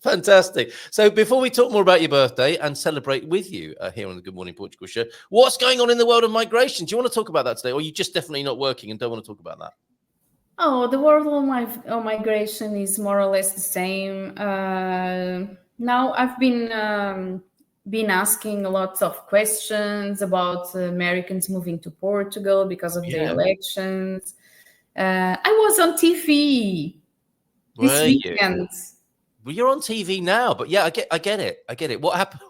Fantastic. So before we talk more about your birthday and celebrate with you here on the Good Morning Portugal show, what's going on in the world of migration? Do you want to talk about that today, or are you just definitely not working and don't want to talk about that? Oh, the world of migration is more or less the same. Now I've been asking lots of questions about Americans moving to Portugal because of the elections. I was on TV this weekend. Well, you're on TV now, but yeah, I get it. What happened?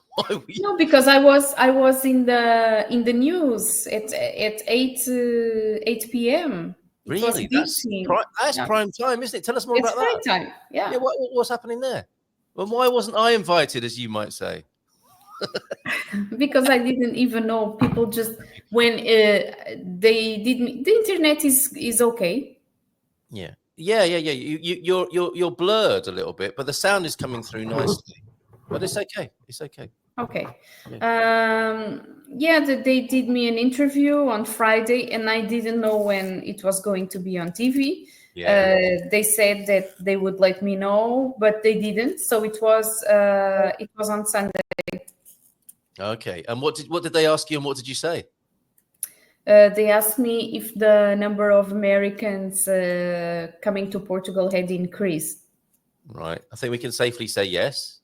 No, because I was in the news at 8 p.m. Really? That's prime time, isn't it? Tell us more about that. It's prime time. Yeah. What's happening there? Well, why wasn't I invited, as you might say? Because I didn't even know. People just when they did. The internet is okay. Yeah. You're blurred a little bit, but the sound is coming through nicely. But it's okay. It's okay. Okay. They did me an interview on Friday, and I didn't know when it was going to be on TV. They said that they would let me know, but they didn't. So it was on Sunday. Okay. And what did they ask you, and what did you say? They asked me if the number of Americans coming to Portugal had increased. Right. I think we can safely say yes.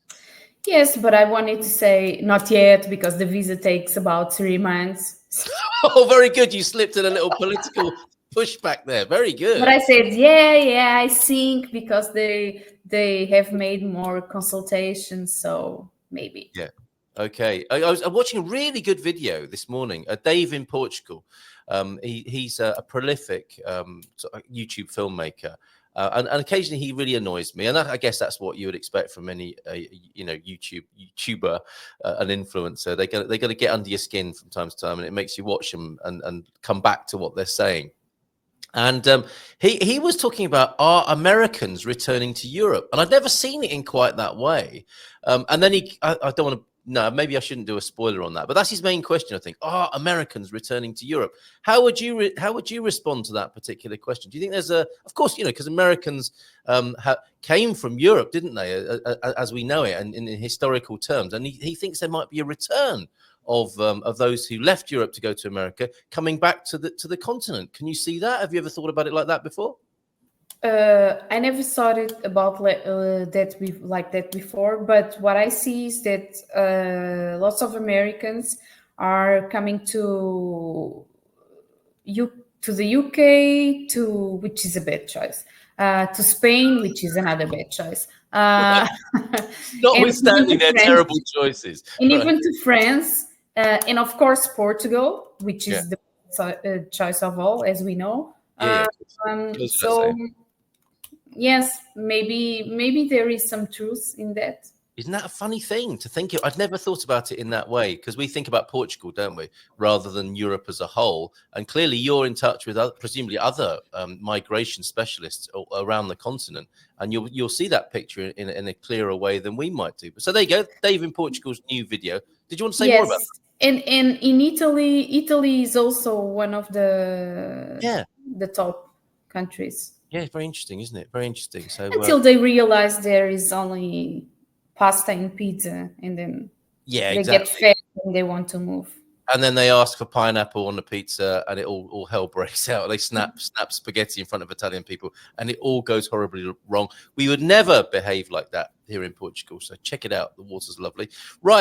Yes, but I wanted to say not yet because the visa takes about 3 months. Oh, very good. You slipped in a little political pushback there. Very good. But I said, yeah, I think because they have made more consultations, so maybe. Yeah. Okay. I was watching a really good video this morning. Dave in Portugal. He's a prolific YouTube filmmaker. And occasionally he really annoys me, and I guess that's what you would expect from any, YouTuber, an influencer. They got to get under your skin from time to time, and it makes you watch them and come back to what they're saying. And he was talking about, are Americans returning to Europe? And I'd never seen it in quite that way. And then I don't want to. No, maybe I shouldn't do a spoiler on that. But that's his main question, I think. Are Americans returning to Europe? How would you respond to that particular question? Do you think there's of course, because Americans came from Europe, didn't they, as we know it, and in historical terms. And he thinks there might be a return of those who left Europe to go to America coming back to the continent. Can you see that? Have you ever thought about it like that before? I never thought it about like that before, but what I see is that lots of Americans are coming to the UK, which is a bad choice, to Spain, which is another bad choice. Notwithstanding their terrible choices, and even to France, and of course Portugal, which is the choice of all, as we know. Yes, maybe there is some truth in that. Isn't that a funny thing to think of? I'd never thought about it in that way, because we think about Portugal, don't we, rather than Europe as a whole. And clearly you're in touch with presumably other migration specialists around the continent, and you'll see that picture in a clearer way than we might do. So there you go, Dave in Portugal's new video. Did you want to say more about that? And in Italy is also one of the top countries. Yeah, very interesting, isn't it? Very interesting. So until they realize there is only pasta and pizza, and then they get fed and they want to move. And then they ask for pineapple on the pizza, and it all hell breaks out. They snap spaghetti in front of Italian people, and it all goes horribly wrong. We would never behave like that here in Portugal. So check it out. The water's lovely. Right.